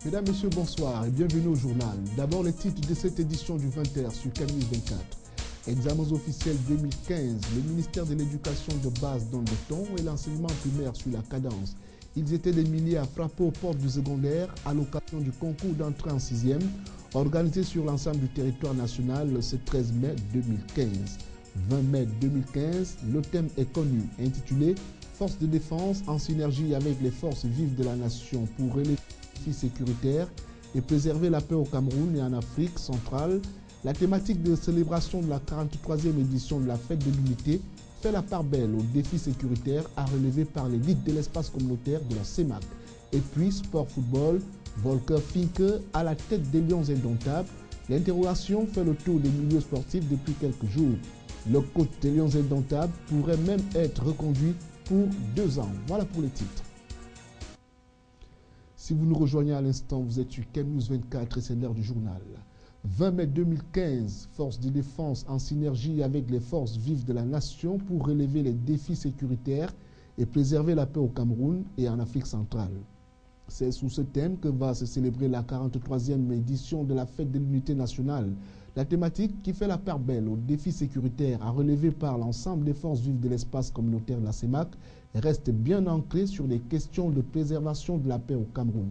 Mesdames, Messieurs, bonsoir et bienvenue au journal. D'abord, les titres de cette édition du 20h sur Canal 24. Examens officiels 2015, le ministère de l'Éducation de base donne le ton et l'enseignement primaire sur la cadence. Ils étaient des milliers à frapper aux portes du secondaire à l'occasion du concours d'entrée en 6e, organisé sur l'ensemble du territoire national ce 13 mai 2015. 20 mai 2015, le thème est connu, intitulé « Forces de défense en synergie avec les forces vives de la nation pour relever les défis sécuritaires et préserver la paix au Cameroun et en Afrique centrale ». La thématique de célébration de la 43e édition de la Fête de l'Unité fait la part belle aux défis sécuritaires à relever par l'élite de l'espace communautaire de la CEMAC. Et puis, sport-football, Volker Finke à la tête des Lions indomptables. L'interrogation fait le tour des milieux sportifs depuis quelques jours. Le coach des Lions indomptables pourrait même être reconduit pour 2 ans. Voilà pour les titres. Si vous nous rejoignez à l'instant, vous êtes sur News 24 et c'est l'heure du journal. 20 mai 2015, forces de défense en synergie avec les forces vives de la nation pour relever les défis sécuritaires et préserver la paix au Cameroun et en Afrique centrale. C'est sous ce thème que va se célébrer la 43e édition de la Fête de l'Unité nationale. La thématique qui fait la part belle aux défis sécuritaires à relever par l'ensemble des forces vives de l'espace communautaire de la CEMAC reste bien ancrée sur les questions de préservation de la paix au Cameroun.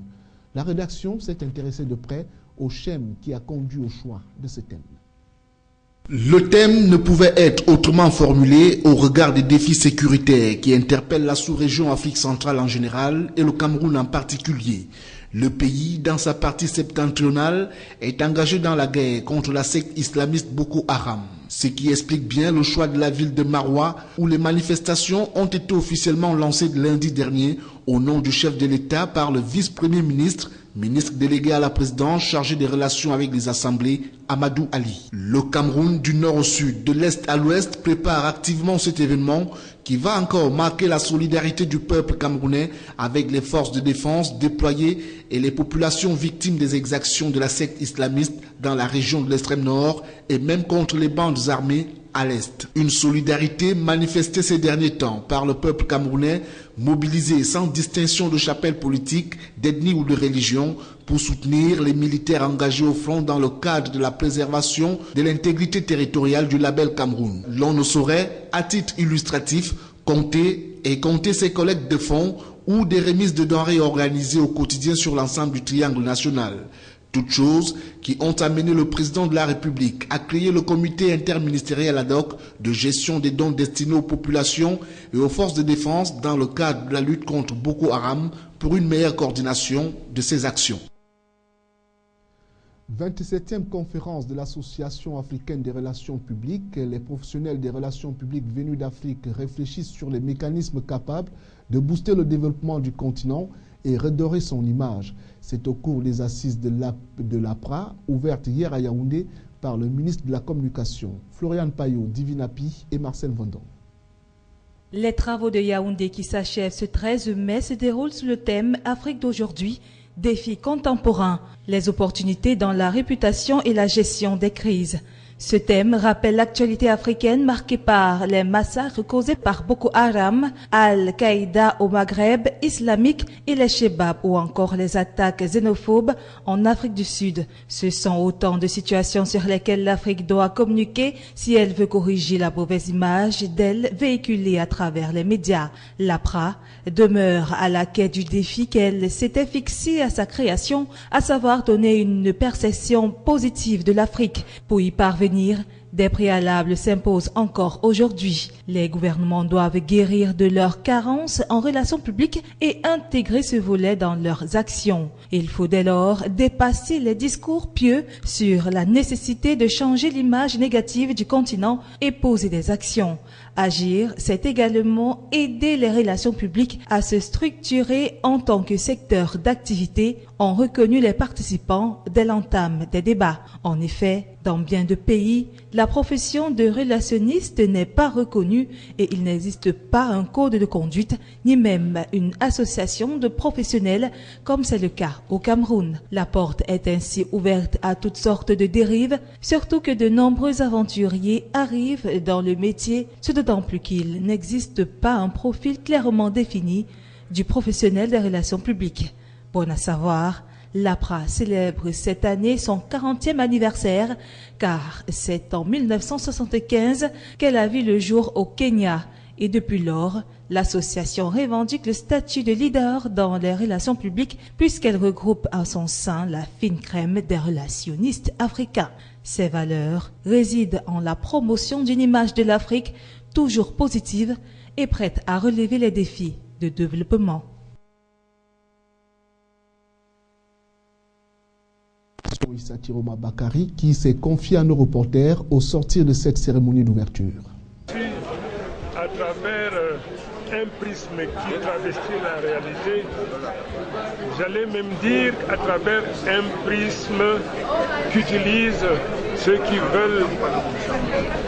La rédaction s'est intéressée de près au schème qui a conduit au choix de ce thème. Le thème ne pouvait être autrement formulé au regard des défis sécuritaires qui interpellent la sous-région Afrique centrale en général et le Cameroun en particulier. Le pays, dans sa partie septentrionale, est engagé dans la guerre contre la secte islamiste Boko Haram. Ce qui explique bien le choix de la ville de Maroua où les manifestations ont été officiellement lancées lundi dernier au nom du chef de l'État par le vice-premier ministre, ministre délégué à la présidence chargé des relations avec les assemblées, Amadou Ali. Le Cameroun, du nord au sud, de l'est à l'ouest, prépare activement cet événement qui va encore marquer la solidarité du peuple camerounais avec les forces de défense déployées et les populations victimes des exactions de la secte islamiste dans la région de l'extrême nord et même contre les bandes armées à l'est. Une solidarité manifestée ces derniers temps par le peuple camerounais, mobilisé sans distinction de chapelle politique, d'ethnie ou de religion, pour soutenir les militaires engagés au front dans le cadre de la préservation de l'intégrité territoriale du label Cameroun. L'on ne saurait, à titre illustratif, compter ces collectes de fonds ou des remises de denrées organisées au quotidien sur l'ensemble du triangle national. Toutes choses qui ont amené le président de la République à créer le comité interministériel ad hoc de gestion des dons destinés aux populations et aux forces de défense dans le cadre de la lutte contre Boko Haram pour une meilleure coordination de ces actions. 27e conférence de l'Association africaine des relations publiques. Les professionnels des relations publiques venus d'Afrique réfléchissent sur les mécanismes capables de booster le développement du continent et redorer son image. C'est au cours des assises de l'APRA, ouvertes hier à Yaoundé par le ministre de la Communication, Florian Payot, Divinapi et Marcel Vendon. Les travaux de Yaoundé qui s'achèvent ce 13 mai se déroulent sous le thème Afrique d'aujourd'hui, défis contemporains, les opportunités dans la réputation et la gestion des crises. Ce thème rappelle l'actualité africaine marquée par les massacres causés par Boko Haram, Al-Qaïda au Maghreb islamique et les Chebab ou encore les attaques xénophobes en Afrique du Sud. Ce sont autant de situations sur lesquelles l'Afrique doit communiquer si elle veut corriger la mauvaise image d'elle véhiculée à travers les médias. L'APRA demeure à la quête du défi qu'elle s'était fixé à sa création, à savoir donner une perception positive de l'Afrique. Pour y parvenir, des préalables s'imposent encore aujourd'hui. Les gouvernements doivent guérir de leurs carences en relations publiques et intégrer ce volet dans leurs actions. Il faut dès lors dépasser les discours pieux sur la nécessité de changer l'image négative du continent et poser des actions. Agir, c'est également aider les relations publiques à se structurer en tant que secteur d'activité, ont reconnu les participants dès l'entame des débats. En effet, dans bien de pays, la profession de relationniste n'est pas reconnue et il n'existe pas un code de conduite ni même une association de professionnels comme c'est le cas au Cameroun. La porte est ainsi ouverte à toutes sortes de dérives, surtout que de nombreux aventuriers arrivent dans le métier, ce d'autant plus qu'il n'existe pas un profil clairement défini du professionnel des relations publiques. Bon à savoir, L'APRA célèbre cette année son 40e anniversaire car c'est en 1975 qu'elle a vu le jour au Kenya et depuis lors, l'association revendique le statut de leader dans les relations publiques puisqu'elle regroupe à son sein la fine crème des relationnistes africains. Ses valeurs résident en la promotion d'une image de l'Afrique toujours positive et prête à relever les défis de développement. Issa Tiroma Bakari qui s'est confié à nos reporters au sortir de cette cérémonie d'ouverture. À travers un prisme qui travestit la réalité, j'allais même dire à travers un prisme qu'utilisent ceux qui veulent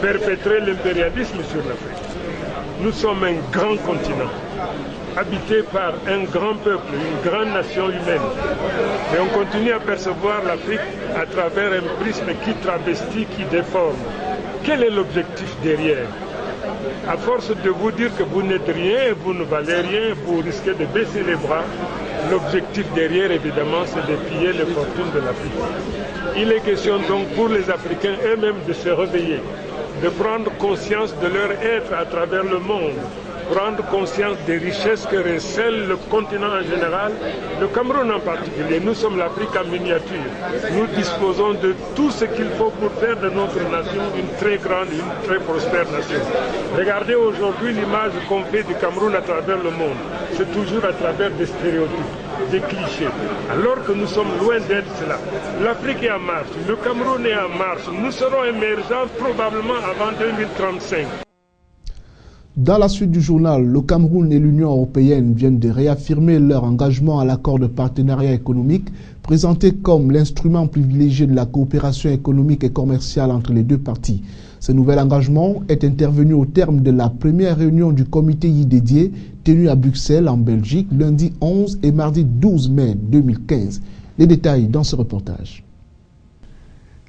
perpétrer l'impérialisme sur l'Afrique. Nous sommes un grand continent, habité par un grand peuple, une grande nation humaine. Et on continue à percevoir l'Afrique à travers un prisme qui travestit, qui déforme. Quel est l'objectif derrière ? À force de vous dire que vous n'êtes rien, vous ne valez rien, vous risquez de baisser les bras. L'objectif derrière, évidemment, c'est de piller les fortunes de l'Afrique. Il est question donc pour les Africains eux-mêmes de se réveiller, de prendre conscience de leur être à travers le monde, prendre conscience des richesses que recèle le continent en général, le Cameroun en particulier. Nous sommes l'Afrique en miniature. Nous disposons de tout ce qu'il faut pour faire de notre nation une très grande, une très prospère nation. Regardez aujourd'hui l'image qu'on fait du Cameroun à travers le monde. C'est toujours à travers des stéréotypes, des clichés. Alors que nous sommes loin d'être cela. L'Afrique est en marche, le Cameroun est en marche. Nous serons émergents probablement avant 2035. Dans la suite du journal, le Cameroun et l'Union européenne viennent de réaffirmer leur engagement à l'accord de partenariat économique, présenté comme l'instrument privilégié de la coopération économique et commerciale entre les deux parties. Ce nouvel engagement est intervenu au terme de la première réunion du comité y dédié, tenue à Bruxelles, en Belgique, lundi 11 et mardi 12 mai 2015. Les détails dans ce reportage.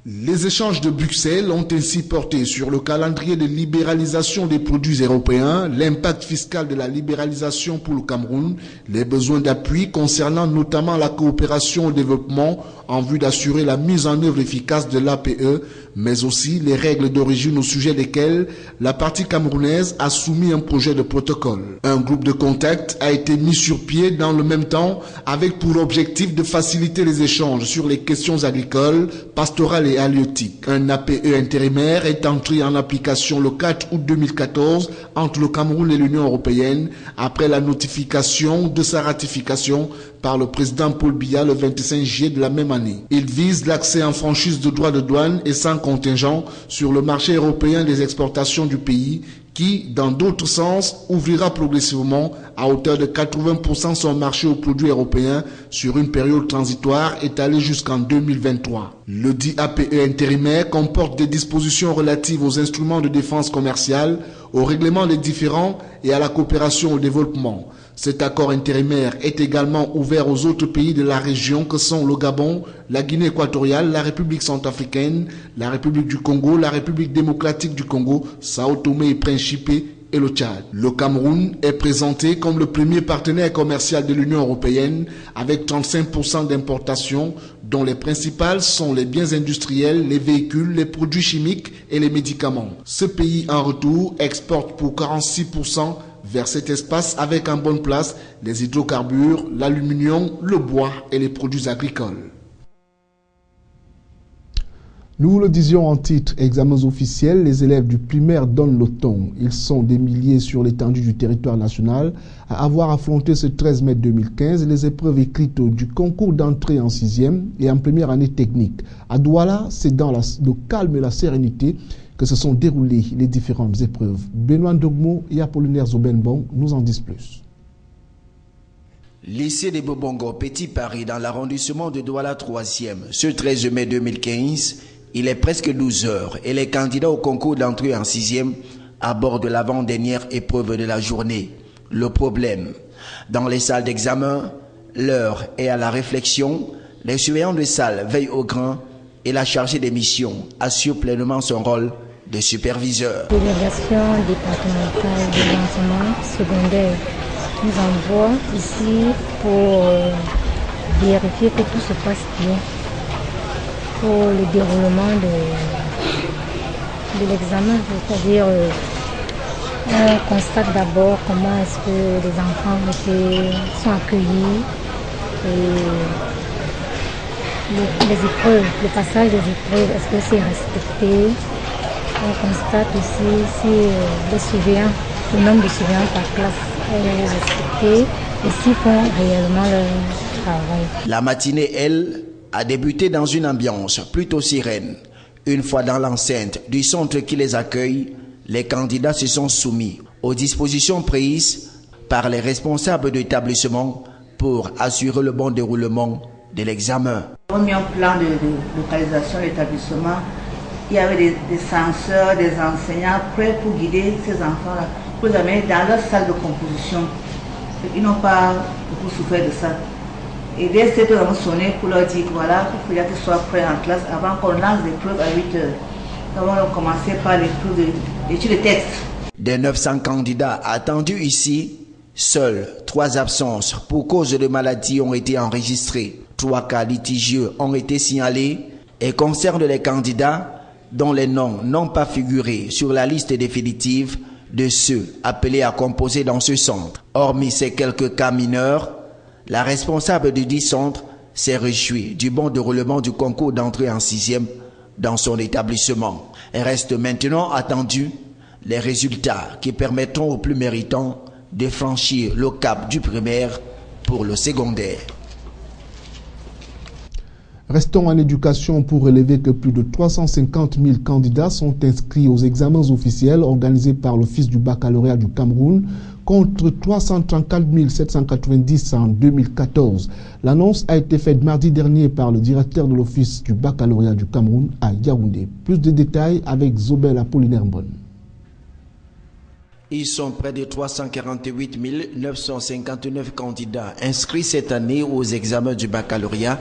Les échanges de Bruxelles ont ainsi porté sur le calendrier de libéralisation des produits européens, l'impact fiscal de la libéralisation pour le Cameroun, les besoins d'appui concernant notamment la coopération au développement en vue d'assurer la mise en œuvre efficace de l'APE, mais aussi les règles d'origine au sujet desquelles la partie camerounaise a soumis un projet de protocole. Un groupe de contact a été mis sur pied dans le même temps avec pour objectif de faciliter les échanges sur les questions agricoles, pastorales et halieutiques. Un APE intérimaire est entré en application le 4 août 2014 entre le Cameroun et l'Union européenne après la notification de sa ratification par le président Paul Biya le 25 juillet de la même année. Il vise l'accès en franchise de droits de douane et sans contingent sur le marché européen des exportations du pays qui, dans d'autres sens, ouvrira progressivement à hauteur de 80% son marché aux produits européens sur une période transitoire étalée jusqu'en 2023. Le dit APE intérimaire comporte des dispositions relatives aux instruments de défense commerciale, au règlement des différends et à la coopération au développement. Cet accord intérimaire est également ouvert aux autres pays de la région que sont le Gabon, la Guinée équatoriale, la République centrafricaine, la République du Congo, la République démocratique du Congo, Sao Tomé et Principe et le Tchad. Le Cameroun est présenté comme le premier partenaire commercial de l'Union européenne avec 35% d'importations dont les principales sont les biens industriels, les véhicules, les produits chimiques et les médicaments. Ce pays en retour exporte pour 46% vers cet espace avec en bonne place les hydrocarbures, l'aluminium, le bois et les produits agricoles. Nous vous le disions en titre, examens officiels, les élèves du primaire donnent le ton. Ils sont des milliers sur l'étendue du territoire national à avoir affronté ce 13 mai 2015 les épreuves écrites du concours d'entrée en 6e et en première année technique. À Douala, c'est dans le calme et la sérénité que se sont déroulées les différentes épreuves. Benoît Dogmo et Apollinaire Zobenbon nous en disent plus. Lycée de Bobongo, Petit Paris, dans l'arrondissement de Douala 3e, ce 13 mai 2015, il est presque 12 heures et les candidats au concours d'entrée en 6e abordent l'avant-dernière épreuve de la journée. Le problème, dans les salles d'examen, l'heure est à la réflexion, les surveillants de salle veillent au grain et la chargée des missions assure pleinement son rôle de superviseur. Délégation départementale de l'enseignement secondaire nous envoie ici pour vérifier que tout se passe bien pour le déroulement de l'examen. C'est-à-dire, on constate d'abord comment est-ce que les enfants sont accueillis et les épreuves, le passage des épreuves, est-ce que c'est respecté. On constate aussi si le nombre de surveillants par classe est respecté et s'ils font réellement leur travail. La matinée, elle, a débuté dans une ambiance plutôt sereine. Une fois dans l'enceinte du centre qui les accueille, les candidats se sont soumis aux dispositions prises par les responsables de l'établissement pour assurer le bon déroulement de l'examen. On a mis un plan de localisation de l'établissement. Il y avait des censeurs, des enseignants prêts pour guider ces enfants-là, pour les amener dans leur salle de composition. Ils n'ont pas beaucoup souffert de ça. Et dès cette heure, on a sonné pour leur dire que voilà, il faut qu'ils soient prêts en classe avant qu'on lance l'épreuve à 8 heures. Donc on a commencé par l'étude de texte. Des 900 candidats attendus ici, seuls 3 absences pour cause de maladie ont été enregistrées. 3 cas litigieux ont été signalés et concernent les candidats dont les noms n'ont pas figuré sur la liste définitive de ceux appelés à composer dans ce centre. Hormis ces quelques cas mineurs, la responsable du dit centre s'est réjouie du bon déroulement du concours d'entrée en 6e dans son établissement. Et reste maintenant attendu les résultats qui permettront aux plus méritants de franchir le cap du primaire pour le secondaire. Restons en éducation pour relever que plus de 350 000 candidats sont inscrits aux examens officiels organisés par l'Office du baccalauréat du Cameroun contre 334 790 en 2014. L'annonce a été faite mardi dernier par le directeur de l'Office du baccalauréat du Cameroun à Yaoundé. Plus de détails avec Zobel Apollinaire Mbon. Ils sont près de 348 959 candidats inscrits cette année aux examens du baccalauréat,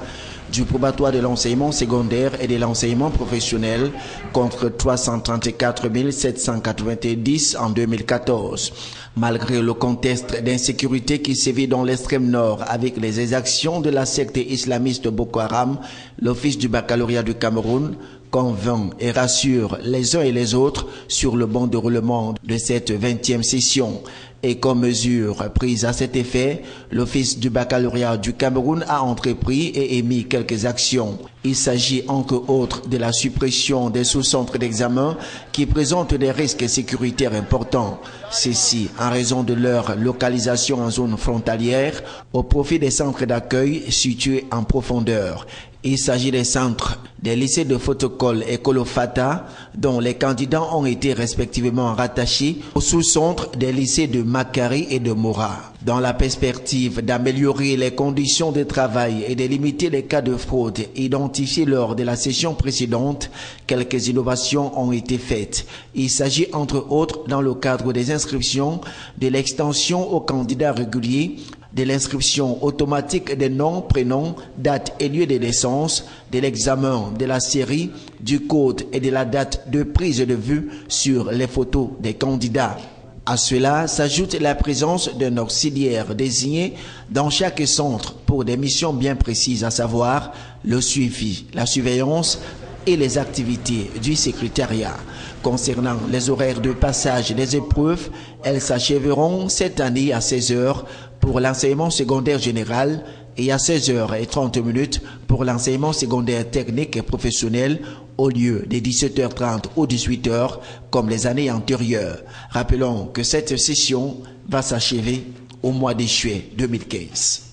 du probatoire de l'enseignement secondaire et de l'enseignement professionnel contre 334 790 en 2014. Malgré le contexte d'insécurité qui sévit dans l'extrême nord avec les exactions de la secte islamiste Boko Haram, l'Office du baccalauréat du Cameroun convainc et rassure les uns et les autres sur le bon déroulement de cette 20e session. Et comme mesure prise à cet effet, l'Office du baccalauréat du Cameroun a entrepris et émis quelques actions. Il s'agit entre autres de la suppression des sous-centres d'examen qui présentent des risques sécuritaires importants. Ceci en raison de leur localisation en zone frontalière au profit des centres d'accueil situés en profondeur. Il s'agit des centres des lycées de Fotokol et Kolofata dont les candidats ont été respectivement rattachés au sous-centre des lycées de Makari et de Mora. Dans la perspective d'améliorer les conditions de travail et de limiter les cas de fraude identifiés lors de la session précédente, quelques innovations ont été faites. Il s'agit entre autres dans le cadre des inscriptions, de l'extension aux candidats réguliers, de l'inscription automatique des noms, prénoms, dates et lieux de naissance, de l'examen de la série, du code et de la date de prise de vue sur les photos des candidats. À cela s'ajoute la présence d'un auxiliaire désigné dans chaque centre pour des missions bien précises, à savoir le suivi, la surveillance et les activités du secrétariat. Concernant les horaires de passage des épreuves, elles s'achèveront cette année à 16 h pour l'enseignement secondaire général et à 16h30 pour l'enseignement secondaire technique et professionnel au lieu des 17h30 ou 18h comme les années antérieures. Rappelons que cette session va s'achever au mois de juillet 2015.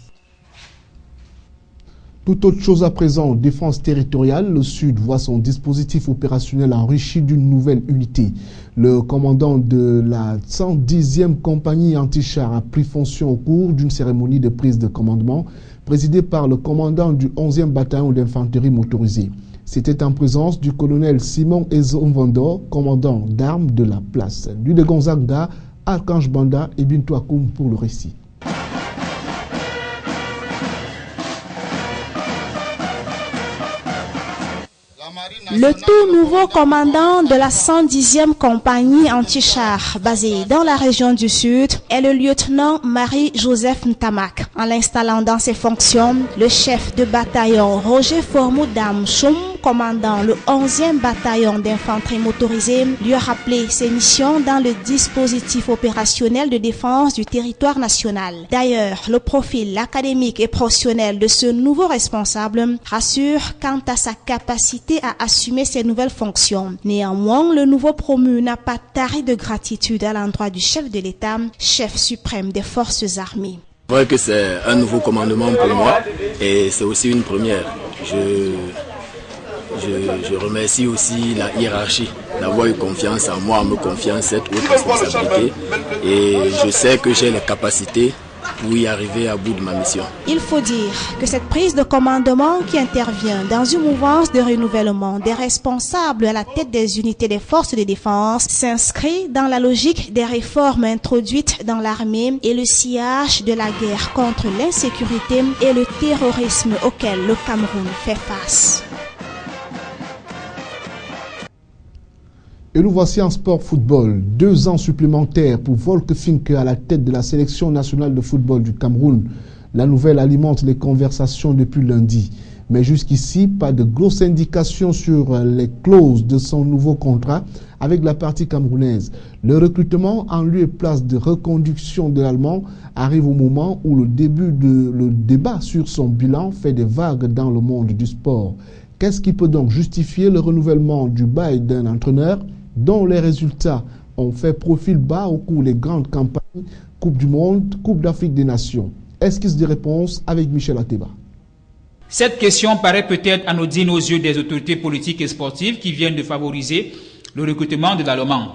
Tout autre chose à présent, défense territoriale, le Sud voit son dispositif opérationnel enrichi d'une nouvelle unité. Le commandant de la 110e compagnie anti-char a pris fonction au cours d'une cérémonie de prise de commandement présidée par le commandant du 11e bataillon d'infanterie motorisée. C'était en présence du colonel Simon Ezonvondo, commandant d'armes de la place. Lui de Gonzaga, Archange Banda et Bintou Akoum pour le récit. La Le tout nouveau commandant de la 110e compagnie anti-char basée dans la région du Sud est le lieutenant Marie-Joseph Ntamak. En l'installant dans ses fonctions, le chef de bataillon Roger Formou-Dam Choum, commandant le 11e bataillon d'infanterie motorisée, lui a rappelé ses missions dans le dispositif opérationnel de défense du territoire national. D'ailleurs, le profil académique et professionnel de ce nouveau responsable rassure quant à sa capacité à assumer ses nouvelles fonctions. Néanmoins, le nouveau promu n'a pas tari de gratitude à l'endroit du chef de l'État, chef suprême des forces armées. C'est vrai que c'est un nouveau commandement pour moi et c'est aussi une première. Je remercie aussi la hiérarchie d'avoir eu confiance en moi, en me confiant cette haute responsabilité et je sais que j'ai les capacités pour y arriver à bout de ma mission. Il faut dire que cette prise de commandement qui intervient dans une mouvance de renouvellement des responsables à la tête des unités des forces de défense s'inscrit dans la logique des réformes introduites dans l'armée et le sillage de la guerre contre l'insécurité et le terrorisme auquel le Cameroun fait face. Et nous voici en sport football. 2 ans supplémentaires pour Volker Finke à la tête de la sélection nationale de football du Cameroun. La nouvelle alimente les conversations depuis lundi. Mais jusqu'ici, pas de grosses indications sur les clauses de son nouveau contrat avec la partie camerounaise. Le recrutement en lieu et place de reconduction de l'Allemand arrive au moment où le débat sur son bilan fait des vagues dans le monde du sport. Qu'est-ce qui peut donc justifier le renouvellement du bail d'un entraîneur dont les résultats ont fait profil bas au cours des grandes campagnes Coupe du Monde, Coupe d'Afrique des Nations? Esquisse de réponse avec Michel Ateba. Cette question paraît peut-être anodine aux yeux des autorités politiques et sportives qui viennent de favoriser le recrutement de l'Allemand.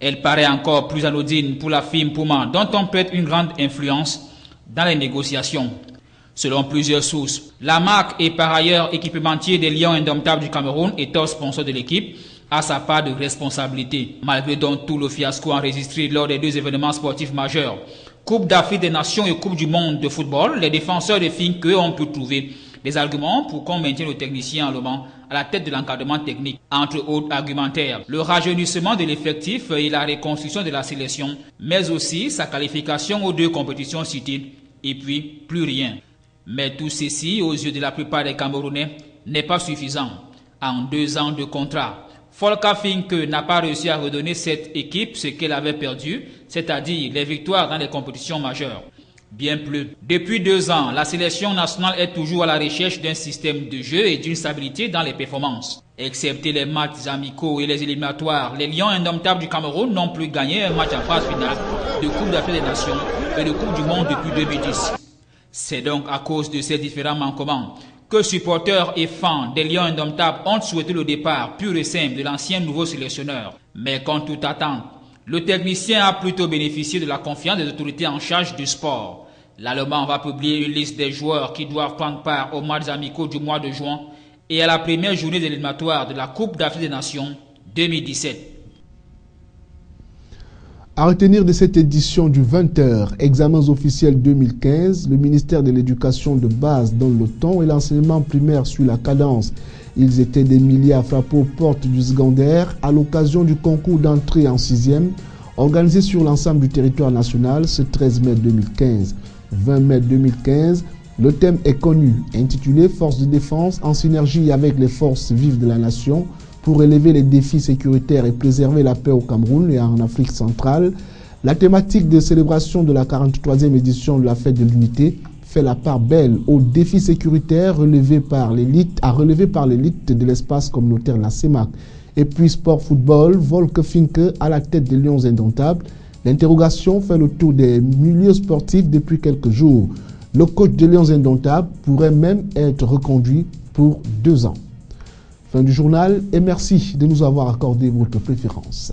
Elle paraît encore plus anodine pour la firme Puma, dont on prête une grande influence dans les négociations. Selon plusieurs sources, la marque est par ailleurs équipementier des Lions indomptables du Cameroun et top sponsor de l'équipe, a sa part de responsabilité. Malgré donc tout le fiasco enregistré lors des 2 événements sportifs majeurs, Coupe d'Afrique des Nations et Coupe du Monde de football, les défenseurs de Finke ont pu trouver des arguments pour qu'on maintienne le technicien allemand à la tête de l'encadrement technique. Entre autres argumentaires, le rajeunissement de l'effectif et la reconstruction de la sélection, mais aussi sa qualification aux 2 compétitions citées, et puis plus rien. Mais tout ceci, aux yeux de la plupart des Camerounais, n'est pas suffisant. En 2 ans de contrat, Volker Finke n'a pas réussi à redonner cette équipe ce qu'elle avait perdu, c'est-à-dire les victoires dans les compétitions majeures. Bien plus. Depuis 2 ans, la sélection nationale est toujours à la recherche d'un système de jeu et d'une stabilité dans les performances. Excepté les matchs amicaux et les éliminatoires, les Lions indomptables du Cameroun n'ont plus gagné un match en phase finale de Coupe d'Afrique des Nations et de Coupe du Monde depuis 2010. C'est donc à cause de ces différents manquements que supporters et fans des Lions indomptables ont souhaité le départ pur et simple de l'ancien nouveau sélectionneur. Mais contre toute attente, le technicien a plutôt bénéficié de la confiance des autorités en charge du sport. L'Allemand va publier une liste des joueurs qui doivent prendre part aux matchs amicaux du mois de juin et à la première journée éliminatoire de la Coupe d'Afrique des Nations 2017. À retenir de cette édition du 20h, examens officiels 2015, le ministère de l'Éducation de base donne le ton et l'enseignement primaire suit la cadence. Ils étaient des milliers à frapper aux portes du secondaire à l'occasion du concours d'entrée en 6e, organisé sur l'ensemble du territoire national ce 13 mai 2015. 20 mai 2015, le thème est connu, intitulé « Force de défense en synergie avec les forces vives de la nation » pour relever les défis sécuritaires et préserver la paix au Cameroun et en Afrique centrale. La thématique de célébration de la 43e édition de la Fête de l'Unité fait la part belle aux défis sécuritaires relevés par l'élite de l'espace communautaire de la CEMAC. Et puis sport football, Volker Finke à la tête des Lions indomptables. L'interrogation fait le tour des milieux sportifs depuis quelques jours. Le coach des Lions indomptables pourrait même être reconduit pour 2 ans. Fin du journal et merci de nous avoir accordé votre préférence.